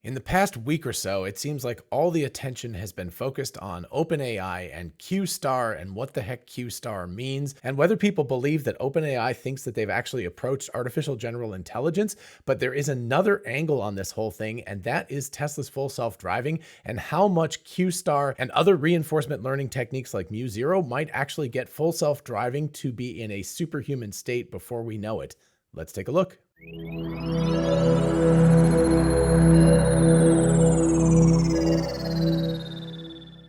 In the past week or so, it seems like all the attention has been focused on OpenAI and Q-star and what the heck Q-star means, and whether people believe that OpenAI thinks that they've actually approached artificial general intelligence. But there is another angle on this whole thing, and that is Tesla's full self-driving and how much Q-star and other reinforcement learning techniques like MuZero might actually get full self-driving to be in a superhuman state before we know it. Let's take a look.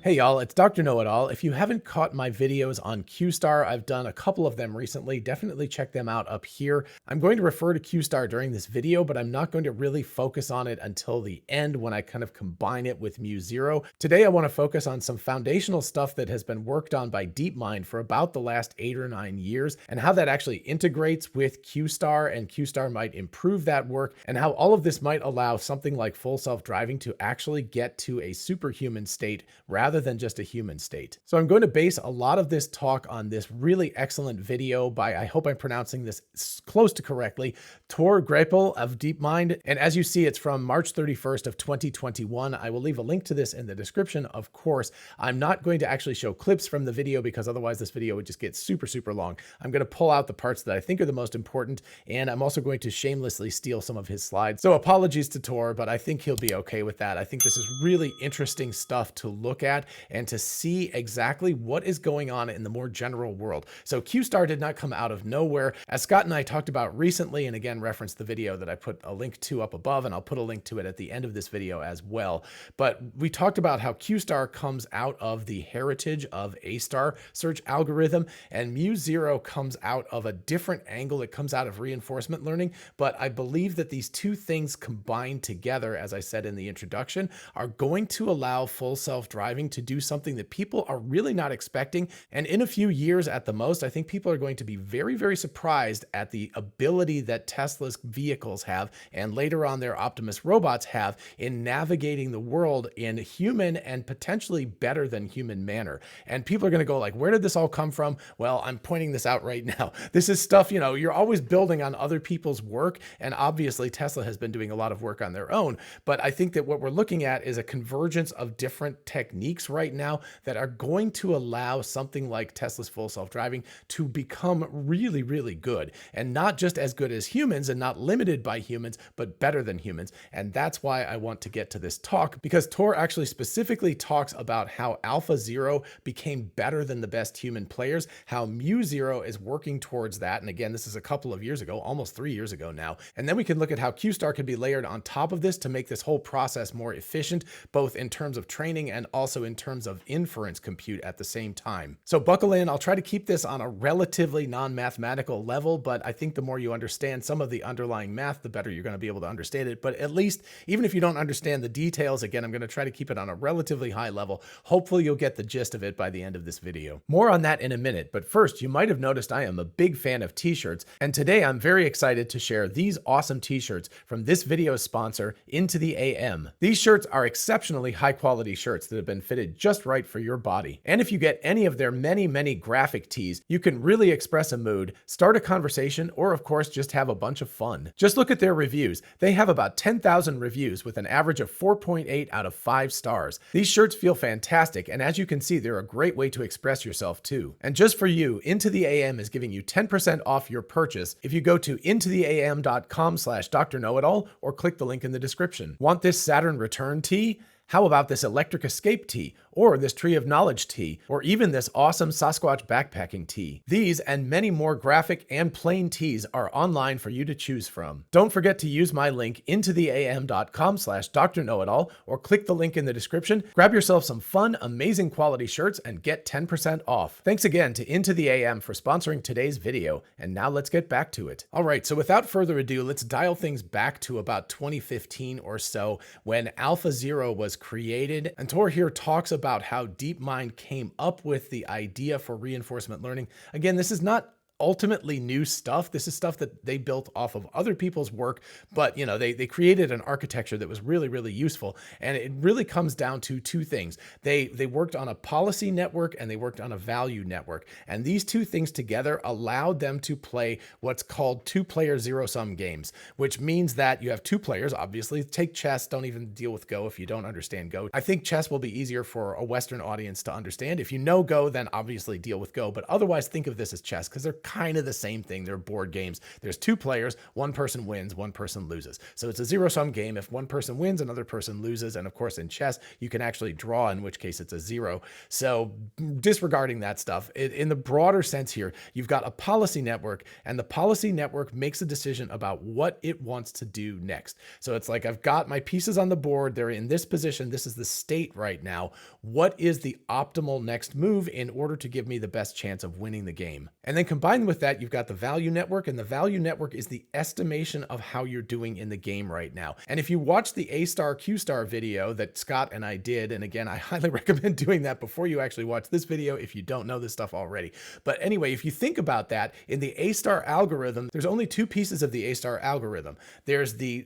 Hey y'all, it's Dr. Know-It-All. If you haven't caught my videos on Q-star, I've done a couple of them recently. Definitely check them out up here. I'm going to refer to Q-star during this video, but I'm not going to really focus on it until the end when I kind of combine it with MuZero. Today, I want to focus on some foundational stuff that has been worked on by Deep Mind for about the last 8 or 9 years, and how that actually integrates with Q-star, and Q-star might improve that work, and how all of this might allow something like full self-driving to actually get to a superhuman state rather than just a human state. So I'm going to base a lot of this talk on this really excellent video by, I hope I'm pronouncing this close to correctly, Tor Grepel of Deep Mind. And as you see, it's from March 31st of 2021. I will leave a link to this in the description, of course. I'm not going to actually show clips from the video because otherwise this video would just get super, super long. I'm going to pull out the parts that I think are the most important, and I'm also going to shamelessly steal some of his slides. So apologies to Tor, but I think he'll be okay with that. I think this is really interesting stuff to look at and to see exactly what is going on in the more general world. So Q-star did not come out of nowhere. As Scott and I talked about recently, and again, referenced the video that I put a link to up above, and I'll put a link to it at the end of this video as well. But we talked about how Q-star comes out of the heritage of A-star search algorithm, and MuZero comes out of a different angle. It comes out of reinforcement learning, but I believe that these two things combined together, as I said in the introduction, are going to allow full self-driving to do something that people are really not expecting. And in a few years at the most, I think people are going to be very, very surprised at the ability that Tesla's vehicles have, and later on their Optimus robots have, in navigating the world in human and potentially better than human manner. And people are going to go like, where did this all come from? Well, I'm pointing this out right now. This is stuff, you know, you're always building on other people's work. And obviously Tesla has been doing a lot of work on their own. But I think that what we're looking at is a convergence of different techniques right now that are going to allow something like Tesla's full self-driving to become really, really good, and not just as good as humans and not limited by humans, but better than humans. And that's why I want to get to this talk, because Tor actually specifically talks about how AlphaZero became better than the best human players, how MuZero is working towards that. And again, this is a couple of years ago, almost 3 years ago now. And then we can look at how Q-star could be layered on top of this to make this whole process more efficient, both in terms of training and also in terms of inference compute at the same time. So buckle in. I'll try to keep this on a relatively non-mathematical level, but I think the more you understand some of the underlying math, the better you're going to be able to understand it. But at least, even if you don't understand the details, again, I'm going to try to keep it on a relatively high level. Hopefully you'll get the gist of it by the end of this video. More on that in a minute, but first, you might have noticed I am a big fan of t-shirts, and today I'm very excited to share these awesome t-shirts from this video's sponsor, Into the AM. These shirts are exceptionally high quality shirts that have been fitted just right for your body. And if you get any of their many, many graphic tees, you can really express a mood, start a conversation, or of course, just have a bunch of fun. Just look at their reviews. They have about 10,000 reviews with an average of 4.8 out of 5 stars. These shirts feel fantastic, and as you can see, they're a great way to express yourself too. And just for you, Into the AM is giving you 10% off your purchase if you go to intotheam.com/drknowitall or click the link in the description. Want this Saturn Return tee? How about this Electric Escape tee, or this Tree of Knowledge tee, or even this awesome Sasquatch backpacking tee? These and many more graphic and plain tees are online for you to choose from. Don't forget to use my link intotheam.com/drknowitall or click the link in the description. Grab yourself some fun, amazing quality shirts and get 10% off. Thanks again to Into the AM for sponsoring today's video. And now let's get back to it. All right, so without further ado, let's dial things back to about 2015 or so when AlphaZero was created. And Tor here talks about how DeepMind came up with the idea for reinforcement learning. Again, this is not ultimately new stuff. This is stuff that they built off of other people's work, but they created an architecture that was really, really useful. And it really comes down to two things. They worked on a policy network and they worked on a value network. And these two things together allowed them to play what's called two-player zero-sum games, which means that you have two players, obviously. Take chess, don't even deal with Go if you don't understand Go. I think chess will be easier for a Western audience to understand. If you know Go, then obviously deal with Go, but otherwise think of this as chess because they're kind of the same thing. They're board games. There's two players, one person wins, one person loses. So it's a zero-sum game. If one person wins, another person loses. And of course, in chess, you can actually draw, in which case it's a zero. So disregarding that stuff, in the broader sense here, you've got a policy network, and the policy network makes a decision about what it wants to do next. So it's like, I've got my pieces on the board. They're in this position. This is the state right now. What is the optimal next move in order to give me the best chance of winning the game? And then combined with that, you've got the value network, and the value network is the estimation of how you're doing in the game right now. And if you watch the A-star Q-star video that Scott and I did, and again, I highly recommend doing that before you actually watch this video if you don't know this stuff already. But anyway, if you think about that, in the A-star algorithm, there's only two pieces of the A-star algorithm. There's the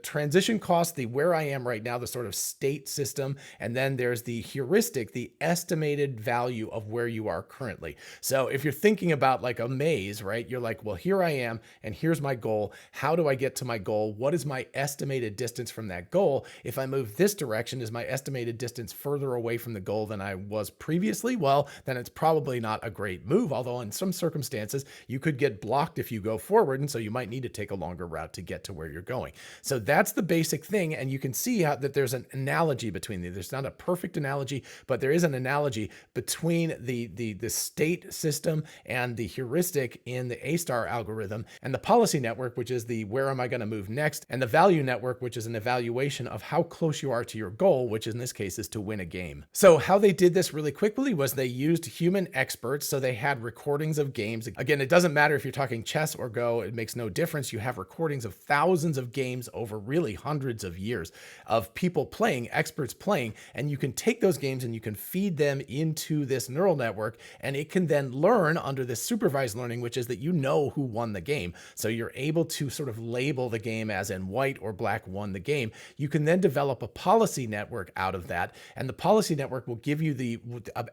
transition cost, the where I am right now, the sort of state system, and then there's the heuristic, the estimated value of where you are currently. So if you're thinking about like a maze, right? You're like, well, here I am, and here's my goal. How do I get to my goal? What is my estimated distance from that goal? If I move this direction, is my estimated distance further away from the goal than I was previously? Well, then it's probably not a great move, although in some circumstances, you could get blocked if you go forward, and so you might need to take a longer route to get to where you're going. So that's the basic thing, and you can see how that there's an analogy between these. There's not a perfect analogy, but there is an analogy between the state system and the heuristic in the A-star algorithm, and the policy network, which is the where am I going to move next, and the value network, which is an evaluation of how close you are to your goal, which in this case is to win a game. So how they did this really quickly was they used human experts. So they had recordings of games. Again, it doesn't matter if you're talking chess or Go, it makes no difference. You have recordings of thousands of games over really hundreds of years of people playing, experts playing, and you can take those games and you can feed them into this neural network, and it can then learn under this supervised learning, which is that you know who won the game. So you're able to sort of label the game as in white or black won the game. You can then develop a policy network out of that, and the policy network will give you the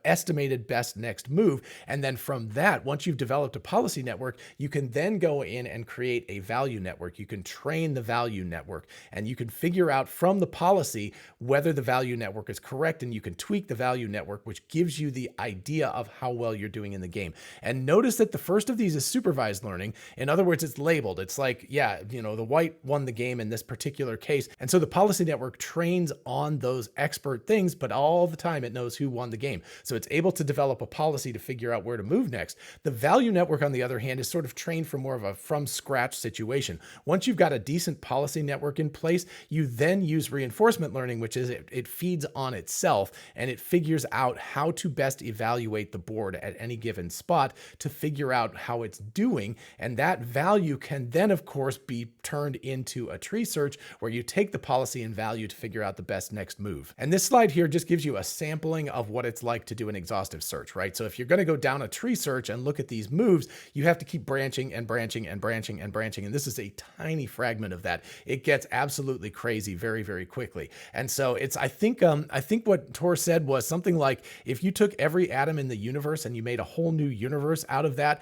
estimated best next move. And then from that, once you've developed a policy network, you can then go in and create a value network. You can train the value network, and you can figure out from the policy whether the value network is correct, and you can tweak the value network, which gives you the idea of how well you're doing in the game. And notice that the first of these is supervised learning. In other words, it's labeled. It's like, yeah, the white won the game in this particular case. And so the policy network trains on those expert things, but all the time it knows who won the game. So it's able to develop a policy to figure out where to move next. The value network, on the other hand, is sort of trained for more of a from scratch situation. Once you've got a decent policy network in place, you then use reinforcement learning, which is it feeds on itself, and it figures out how to best evaluate the board at any given spot to figure out how it's doing. And that value can then, of course, be turned into a tree search where you take the policy and value to figure out the best next move. And this slide here just gives you a sampling of what it's like to do an exhaustive search, right? So if you're going to go down a tree search and look at these moves, you have to keep branching and branching and branching and branching. And this is a tiny fragment of that. It gets absolutely crazy very, very quickly. And so I think what Tor said was something like, if you took every atom in the universe and you made a whole new universe out of that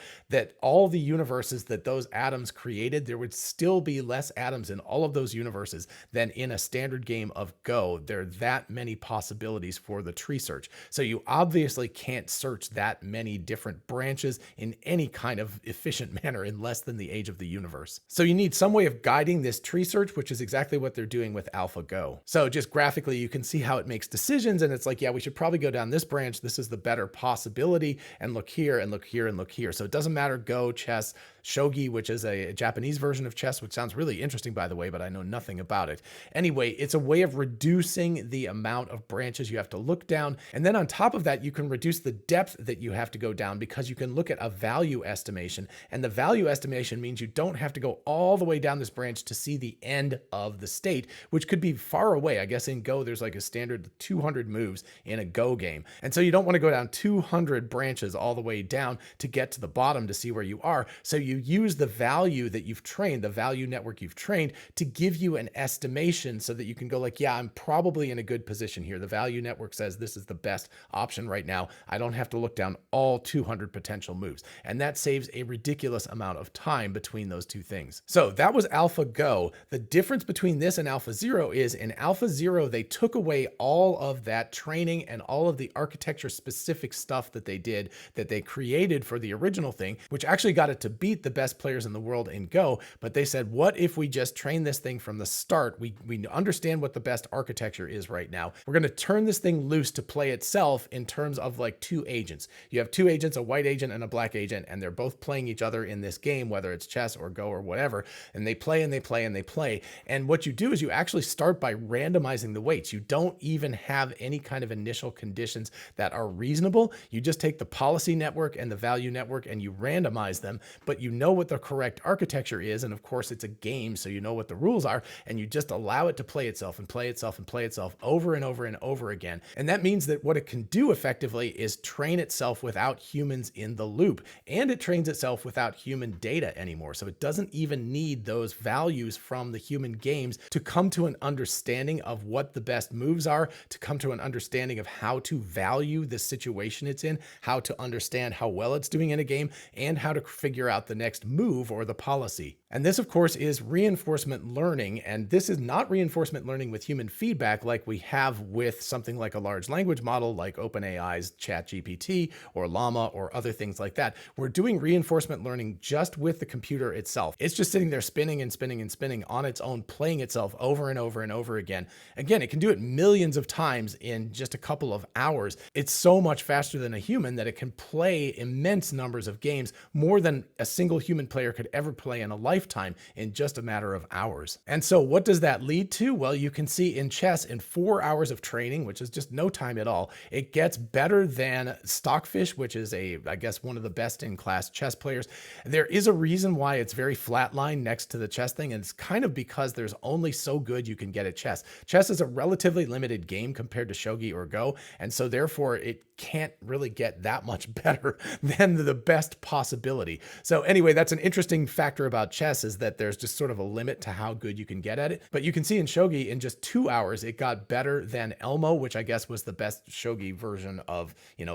all the universes that those atoms created, there would still be less atoms in all of those universes than in a standard game of Go. There are that many possibilities for the tree search. So you obviously can't search that many different branches in any kind of efficient manner in less than the age of the universe. So you need some way of guiding this tree search, which is exactly what they're doing with AlphaGo. So just graphically, you can see how it makes decisions, and it's like, yeah, we should probably go down this branch. This is the better possibility, and look here and look here and look here. So it doesn't matter Go, chess, shogi, which is a Japanese version of chess, which sounds really interesting, by the way, but I know nothing about it. Anyway, it's a way of reducing the amount of branches you have to look down. And then on top of that, you can reduce the depth that you have to go down because you can look at a value estimation. And the value estimation means you don't have to go all the way down this branch to see the end of the state, which could be far away. I guess in Go, there's like a standard 200 moves in a Go game. And so you don't want to go down 200 branches all the way down to get to the bottom to see where you are. So you use the value that you've trained, the value network you've trained, to give you an estimation so that you can go like, yeah, I'm probably in a good position here. The value network says this is the best option right now. I don't have to look down all 200 potential moves. And that saves a ridiculous amount of time between those two things. So that was AlphaGo. The difference between this and AlphaZero is in AlphaZero, they took away all of that training and all of the architecture specific stuff that they did, that they created for the original thing, which actually got it to beat the best players in the world in Go. But they said, what if we just train this thing from the start? We understand what the best architecture is right now. We're going to turn this thing loose to play itself in terms of like two agents. You have two agents, a white agent and a black agent, and they're both playing each other in this game, whether it's chess or Go or whatever. And they play and they play and they play. And what you do is you actually start by randomizing the weights. You don't even have any kind of initial conditions that are reasonable. You just take the policy network and the value network and you randomize them, but you know what the correct architecture is. And of course it's a game, so you know what the rules are, and you just allow it to play itself and play itself and play itself over and over and over again. And that means that what it can do effectively is train itself without humans in the loop, and it trains itself without human data anymore. So it doesn't even need those values from the human games to come to an understanding of what the best moves are, to come to an understanding of how to value the situation it's in, how to understand how well it's doing in a game, and how to figure out the next move or the policy. And this, of course, is reinforcement learning. And this is not reinforcement learning with human feedback like we have with something like a large language model like OpenAI's ChatGPT or Llama or other things like that. We're doing reinforcement learning just with the computer itself. It's just sitting there spinning and spinning and spinning on its own, playing itself over and over and over again. Again, it can do it millions of times in just a couple of hours. It's so much faster than a human that it can play immense numbers of games, more than a single human player could ever play in a lifetime in just a matter of hours. And so what does that lead to? Well, you can see in chess, in 4 hours of training, which is just no time at all, it gets better than Stockfish, which is I guess one of the best in class chess players. There is a reason why it's very flatline next to the chess thing, and it's kind of because there's only so good you can get at chess. Chess is a relatively limited game compared to shogi or Go, and so therefore it can't really get that much better than the best possibility. So anyway, that's an interesting factor about chess, is that there's just sort of a limit to how good you can get at it. But you can see in shogi, in just 2 hours, it got better than Elmo, which I guess was the best shogi version of,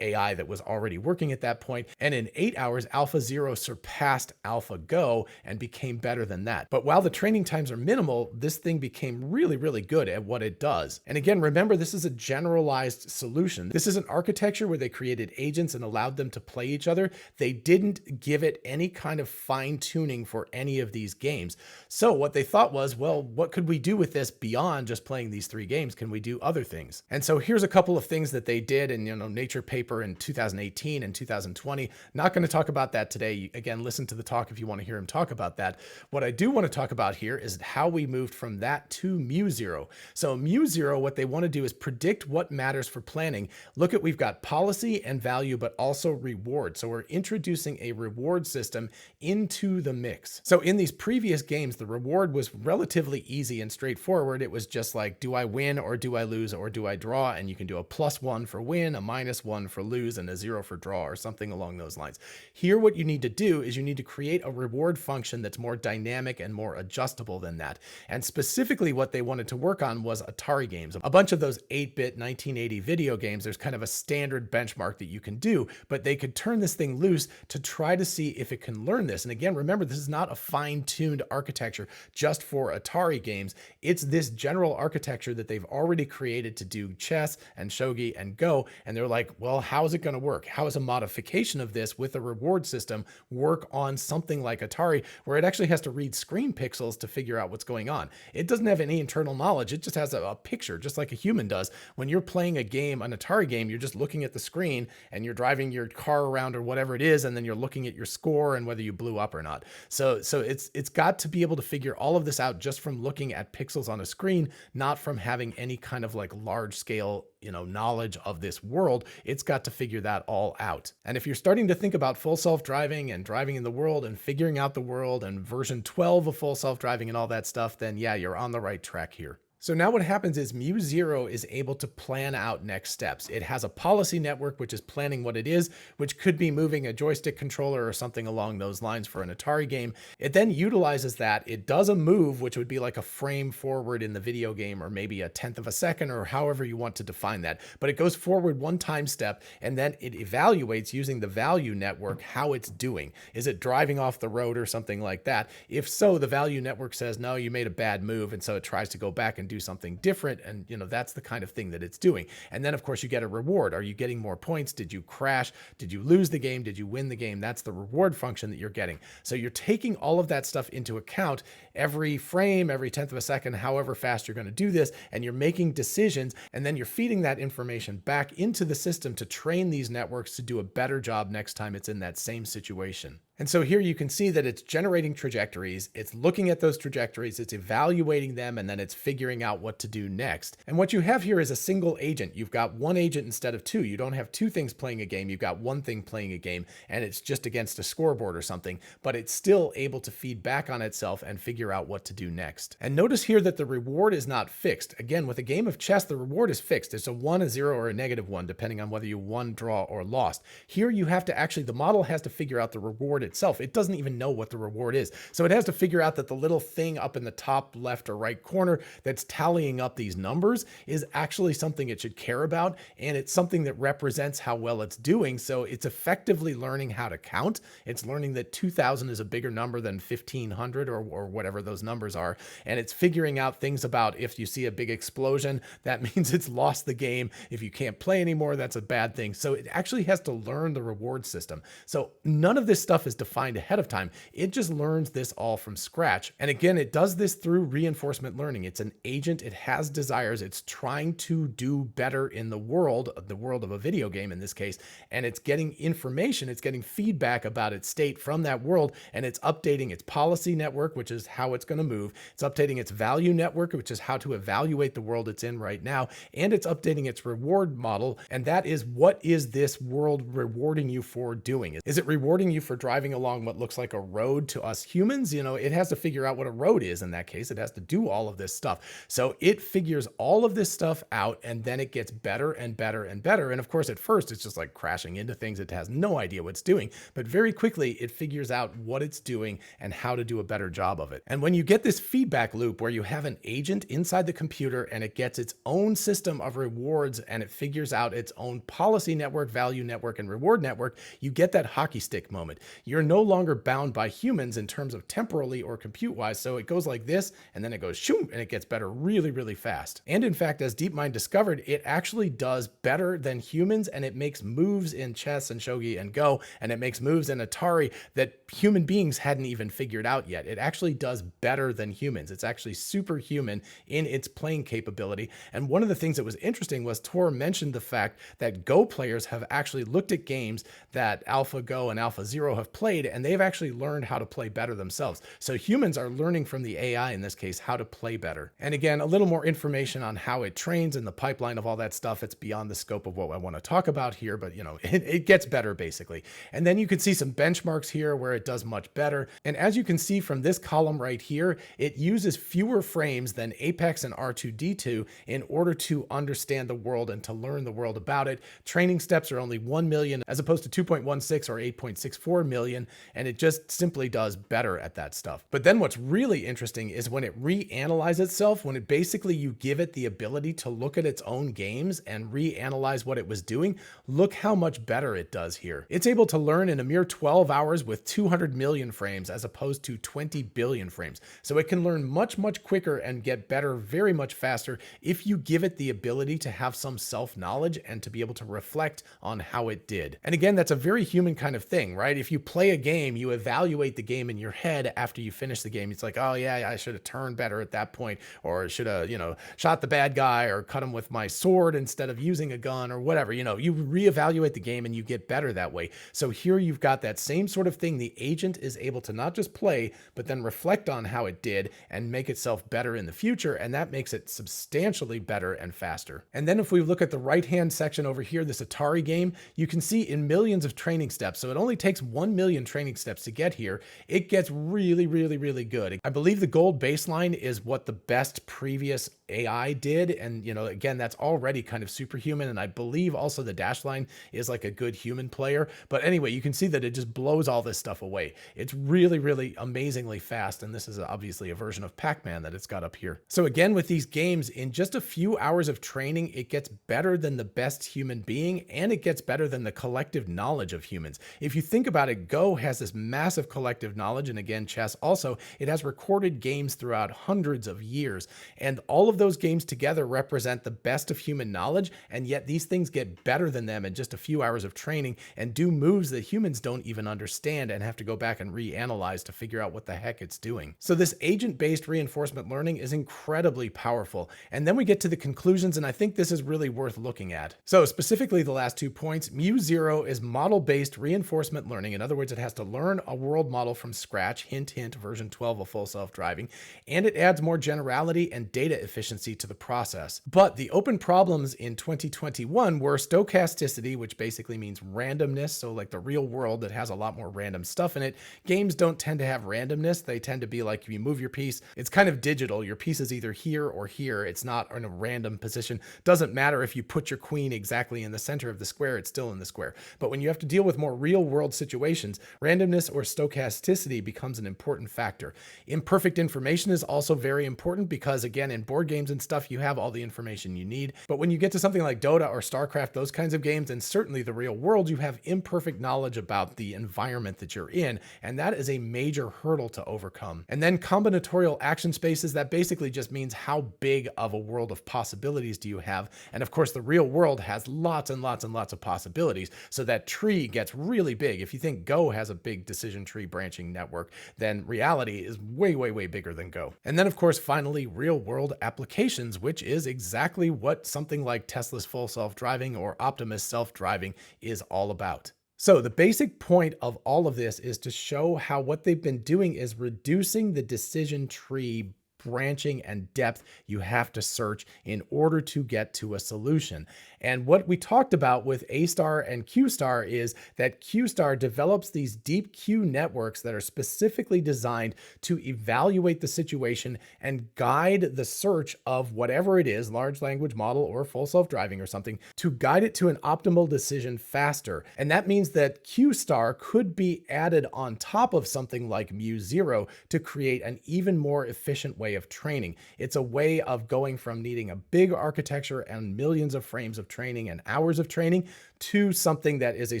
AI that was already working at that point. And in 8 hours, AlphaZero surpassed AlphaGo and became better than that. But while the training times are minimal, this thing became really, really good at what it does. And again, remember, this is a generalized solution. This is an architecture where they created agents and allowed them to play each other. They didn't give it any kind of fine tuning for any of these games. So what they thought was, well, what could we do with this beyond just playing these 3 games? Can we do other things? And so here's a couple of things that they did in, Nature paper in 2018 and 2020. Not going to talk about that today. Again, listen to the talk if you want to hear him talk about that. What I do want to talk about here is how we moved from that to MuZero. So MuZero, what they want to do is predict what matters for planning. Look at, we've got policy and value, but also reward. So we're introducing a reward system into the mix. So in these previous games, the reward was relatively easy and straightforward. It was just like, do I win or do I lose or do I draw? And you can do a +1 for win, a -1 for lose, and a 0 for draw, or something along those lines. Here, what you need to do is you need to create a reward function that's more dynamic and more adjustable than that. And specifically what they wanted to work on was Atari games. A bunch of those 8-bit 1980 video games, there's kind of a standard benchmark that you can do, but they could turn this thing loose to try to see if it can learn this. And again, remember, this is not a fine-tuned architecture just for Atari games. It's this general architecture that they've already created to do chess and shogi and Go. And they're like, well, how is it going to work? How is a modification of this with a reward system work on something like Atari, where it actually has to read screen pixels to figure out what's going on? It doesn't have any internal knowledge. It just has a picture, just like a human does. When you're playing a game, an Atari game, you're just looking at the screen and you're driving your car around or whatever it is, and then you're looking at your score and whether you blew up or not. So it's got to be able to figure all of this out just from looking at pixels on a screen, not from having any kind of like large scale, knowledge of this world. It's got to figure that all out. And if you're starting to think about full self-driving and driving in the world and figuring out the world and version 12 of full self-driving and all that stuff, then yeah, you're on the right track here. So now what happens is MuZero is able to plan out next steps. It has a policy network, which is planning what it is, which could be moving a joystick controller or something along those lines for an Atari game. It then utilizes that. It does a move, which would be like a frame forward in the video game, or maybe a tenth of a second, or however you want to define that. But it goes forward one time step, and then it evaluates using the value network how it's doing. Is it driving off the road or something like that? If so, the value network says, no, you made a bad move. And so it tries to go back and do something different. And that's the kind of thing that it's doing. And then of course you get a reward. Are you getting more points? Did you crash? Did you lose the game? Did you win the game? That's the reward function that you're getting. So you're taking all of that stuff into account every frame, every tenth of a second, however fast you're going to do this. And you're making decisions, and then you're feeding that information back into the system to train these networks to do a better job next time it's in that same situation. And so here you can see that it's generating trajectories, it's looking at those trajectories, it's evaluating them, and then it's figuring out what to do next. And what you have here is a single agent. You've got one agent instead of two. You don't have two things playing a game, you've got one thing playing a game, and it's just against a scoreboard or something, but it's still able to feed back on itself and figure out what to do next. And notice here that the reward is not fixed. Again, with a game of chess, the reward is fixed. It's a 1, a 0, or a -1, depending on whether you won, draw, or lost. Here you have to actually, the model has to figure out the reward itself. It doesn't even know what the reward is. So it has to figure out that the little thing up in the top left or right corner that's tallying up these numbers is actually something it should care about. And it's something that represents how well it's doing. So it's effectively learning how to count. It's learning that 2000 is a bigger number than 1500 or whatever those numbers are. And it's figuring out things about if you see a big explosion, that means it's lost the game. If you can't play anymore, that's a bad thing. So it actually has to learn the reward system. So none of this stuff is defined ahead of time. It just learns this all from scratch. And again, it does this through reinforcement learning. It's an agent. It has desires. It's trying to do better in the world of a video game in this case. And it's getting information. It's getting feedback about its state from that world. And it's updating its policy network, which is how it's going to move. It's updating its value network, which is how to evaluate the world it's in right now. And it's updating its reward model. And that is, what is this world rewarding you for doing? Is it rewarding you for driving along what looks like a road to us humans? It has to figure out what a road is in that case. It has to do all of this stuff. So it figures all of this stuff out, and then it gets better and better and better. And of course, at first, it's just like crashing into things. It has no idea what it's doing, but very quickly it figures out what it's doing and how to do a better job of it. And when you get this feedback loop where you have an agent inside the computer and it gets its own system of rewards and it figures out its own policy network, value network, and reward network, you get that hockey stick moment. You're no longer bound by humans in terms of temporally or compute wise. So it goes like this, and then it goes shoom, and it gets better really, really fast. And in fact, as DeepMind discovered, it actually does better than humans, and it makes moves in chess and shogi and go, and it makes moves in Atari that human beings hadn't even figured out yet. It actually does better than humans. It's actually superhuman in its playing capability. And one of the things that was interesting was Tor mentioned the fact that Go players have actually looked at games that AlphaGo and AlphaZero have played, and they've actually learned how to play better themselves. So humans are learning from the AI in this case how to play better. And again, a little more information on how it trains and the pipeline of all that stuff. It's beyond the scope of what I want to talk about here, but it gets better basically. And then you can see some benchmarks here where it does much better. And as you can see from this column right here, it uses fewer frames than Apex and R2-D2 in order to understand the world and to learn the world about it. Training steps are only 1 million as opposed to 2.16 or 8.64 million, and it just simply does better at that stuff. But then what's really interesting is when it reanalyzes itself, when it basically you give it the ability to look at its own games and reanalyze what it was doing, look how much better it does here. It's able to learn in a mere 12 hours with 200 million frames as opposed to 20 billion frames. So it can learn much, much quicker and get better very much faster if you give it the ability to have some self-knowledge and to be able to reflect on how it did. And again, that's a very human kind of thing, right? If you play play a game, you evaluate the game in your head after you finish the game. It's like, oh yeah, I should have turned better at that point, or should have, shot the bad guy or cut him with my sword instead of using a gun or whatever. You reevaluate the game and you get better that way. So here you've got that same sort of thing. The agent is able to not just play, but then reflect on how it did and make itself better in the future. And that makes it substantially better and faster. And then if we look at the right-hand section over here, this Atari game, you can see in millions of training steps. So it only takes 1 million training steps to get here. It gets really, really, really good. I believe the gold baseline is what the best previous AI did. And, again, that's already kind of superhuman. And I believe also the dash line is like a good human player. But anyway, you can see that it just blows all this stuff away. It's really, really amazingly fast. And this is obviously a version of Pac-Man that it's got up here. So again, with these games, in just a few hours of training, it gets better than the best human being, and it gets better than the collective knowledge of humans. If you think about it, Go has this massive collective knowledge. And again, chess also, it has recorded games throughout hundreds of years. And all of those games together represent the best of human knowledge. And yet these things get better than them in just a few hours of training and do moves that humans don't even understand and have to go back and reanalyze to figure out what the heck it's doing. So this agent-based reinforcement learning is incredibly powerful. And then we get to the conclusions, and I think this is really worth looking at. So specifically the last 2 points, MuZero is model-based reinforcement learning. In other words, it has to learn a world model from scratch, hint, hint, version 12 of full self-driving, and it adds more generality and data efficiency to the process. But the open problems in 2021 were stochasticity, which basically means randomness. So like the real world that has a lot more random stuff in it. Games don't tend to have randomness. They tend to be like, if you move your piece, it's kind of digital. Your piece is either here or here. It's not in a random position. Doesn't matter if you put your queen exactly in the center of the square, it's still in the square. But when you have to deal with more real world situations, randomness or stochasticity becomes an important factor. Imperfect information is also very important because, again, in board games and stuff, you have all the information you need. But when you get to something like Dota or StarCraft, those kinds of games, and certainly the real world, you have imperfect knowledge about the environment that you're in. And that is a major hurdle to overcome. And then combinatorial action spaces, that basically just means how big of a world of possibilities do you have? And of course, the real world has lots and lots and lots of possibilities. So that tree gets really big. If you think Go has a big decision tree branching network, then reality is way, way, way bigger than Go. And then of course, finally, real world applications, which is exactly what something like Tesla's full self-driving or Optimus self-driving is all about. So the basic point of all of this is to show how what they've been doing is reducing the decision tree branching and depth you have to search in order to get to a solution. And what we talked about with A-star and Q-star is that Q-star develops these deep Q networks that are specifically designed to evaluate the situation and guide the search of whatever it is, large language model or full self-driving or something, to guide it to an optimal decision faster. And that means that Q-star could be added on top of something like MuZero to create an even more efficient way of training. It's a way of going from needing a big architecture and millions of frames of training and hours of training to something that is a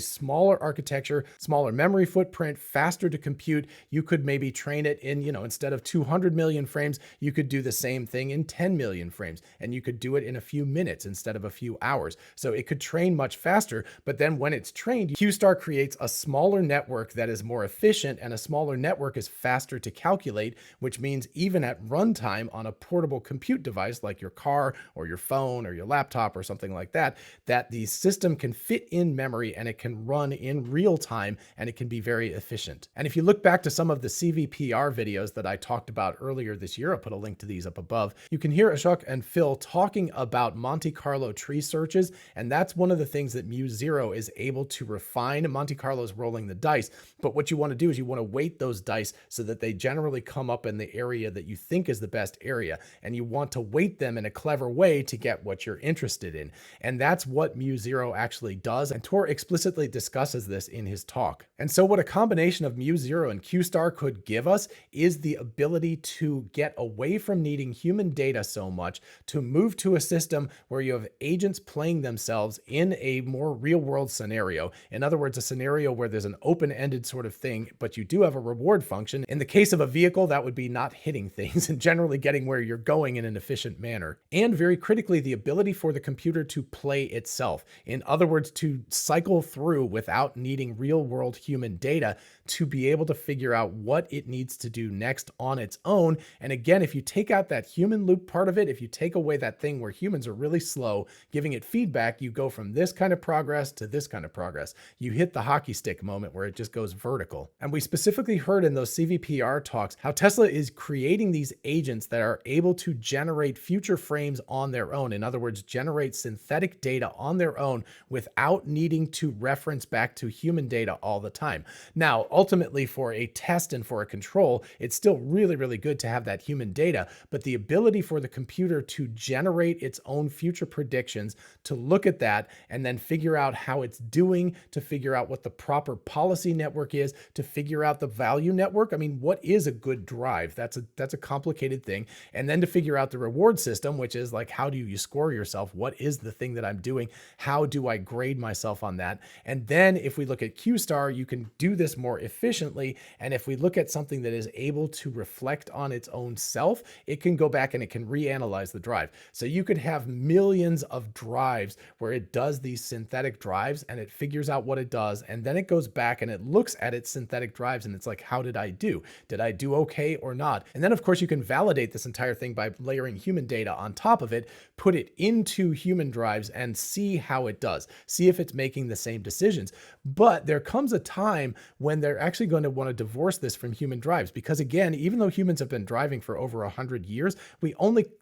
smaller architecture, smaller memory footprint, faster to compute. You could maybe train it in, instead of 200 million frames, you could do the same thing in 10 million frames, and you could do it in a few minutes instead of a few hours. So it could train much faster, but then when it's trained, Q-star creates a smaller network that is more efficient, and a smaller network is faster to calculate, which means even at runtime on a portable compute device like your car or your phone or your laptop or something like that, that the system can fit in memory and it can run in real time and it can be very efficient. And if you look back to some of the CVPR videos that I talked about earlier this year, I'll put a link to these up above, you can hear Ashok and Phil talking about Monte Carlo tree searches. And that's one of the things that MuZero is able to refine. Monte Carlo's rolling the dice, but what you want to do is you want to weight those dice so that they generally come up in the area that you think is the best area. And you want to weight them in a clever way to get what you're interested in. And that's what MuZero actually does, and Tor explicitly discusses this in his talk. And so what a combination of MuZero and Q-star could give us is the ability to get away from needing human data so much to move to a system where you have agents playing themselves in a more real-world scenario. In other words, a scenario where there's an open-ended sort of thing, but you do have a reward function. In the case of a vehicle, that would be not hitting things and generally getting where you're going in an efficient manner. And very critically, the ability for the computer to play itself. In other words, to cycle through without needing real world human data to be able to figure out what it needs to do next on its own. And again, if you take out that human loop part of it, if you take away that thing where humans are really slow, giving it feedback, you go from this kind of progress to this kind of progress. You hit the hockey stick moment where it just goes vertical. And we specifically heard in those CVPR talks how Tesla is creating these agents that are able to generate future frames on their own. In other words, generate synthetic data on their own without needing to reference back to human data all the time. Now, ultimately, for a test and for a control, it's still really, really good to have that human data, but the ability for the computer to generate its own future predictions, to look at that and then figure out how it's doing, to figure out what the proper policy network is, to figure out the value network. I mean, what is a good drive? That's a complicated thing. And then to figure out the reward system, which is like, how do you score yourself? What is the thing that I'm doing? How do I grade myself on that? And then if we look at Q-star, you can do this more efficiently. And if we look at something that is able to reflect on its own self, it can go back and it can reanalyze the drive. So you could have millions of drives where it does these synthetic drives and it figures out what it does. And then it goes back and it looks at its synthetic drives and it's like, how did I do? Did I do okay or not? And then of course you can validate this entire thing by layering human data on top of it, put it into human drives and see how it does. See if it's making the same decisions. But there comes a time when they're actually going to want to divorce this from human drives, because again, even though humans have been driving for over 100 years,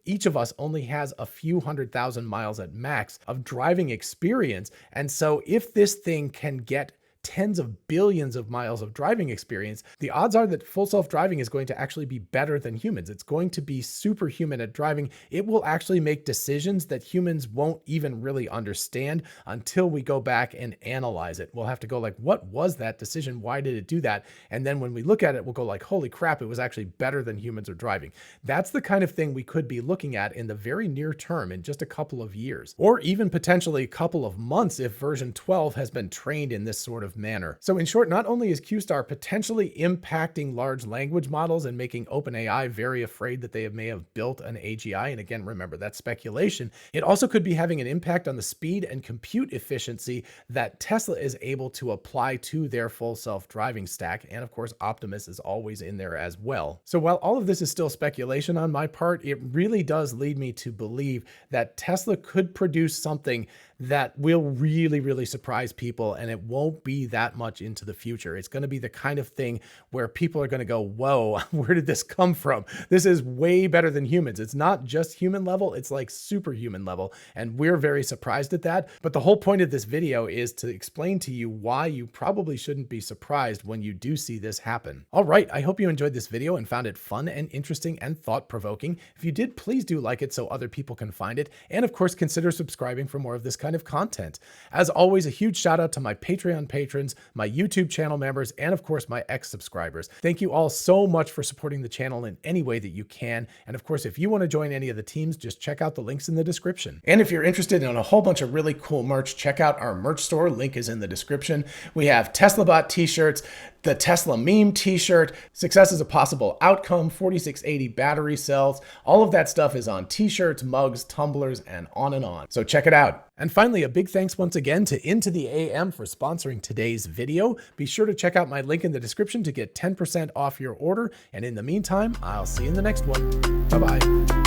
each of us only has a few 100,000 miles at max of driving experience. And so if this thing can get tens of billions of miles of driving experience, the odds are that full self-driving is going to actually be better than humans. It's going to be superhuman at driving. It will actually make decisions that humans won't even really understand until we go back and analyze it. We'll have to go like, what was that decision? Why did it do that? And then when we look at it, we'll go like, holy crap, it was actually better than humans are driving. That's the kind of thing we could be looking at in the very near term, in just a couple of years, or even potentially a couple of months if version 12 has been trained in this sort of manner. So in short, not only is Q-star potentially impacting large language models and making OpenAI very afraid that they may have built an AGI, and again, remember, that's speculation, it also could be having an impact on the speed and compute efficiency that Tesla is able to apply to their full self-driving stack. And of course, Optimus is always in there as well. So while all of this is still speculation on my part, it really does lead me to believe that Tesla could produce something that will really, really surprise people, and it won't be that much into the future. It's going to be the kind of thing where people are going to go, whoa, where did this come from? This is way better than humans. It's not just human level, it's like superhuman level. And we're very surprised at that. But the whole point of this video is to explain to you why you probably shouldn't be surprised when you do see this happen. All right, I hope you enjoyed this video and found it fun and interesting and thought-provoking. If you did, please do like it so other people can find it. And of course, consider subscribing for more of this kind of content. As always, a huge shout out to my Patreon patrons, my YouTube channel members, and of course, my ex-subscribers. Thank you all so much for supporting the channel in any way that you can. And of course, if you want to join any of the teams, just check out the links in the description. And if you're interested in a whole bunch of really cool merch, check out our merch store. Link is in the description. We have TeslaBot t-shirts, the Tesla meme t-shirt, success is a possible outcome, 4680 battery cells. All of that stuff is on t-shirts, mugs, tumblers, and on and on. So check it out. And finally, a big thanks once again to Into the AM for sponsoring today's video. Be sure to check out my link in the description to get 10% off your order. And in the meantime, I'll see you in the next one. Bye-bye.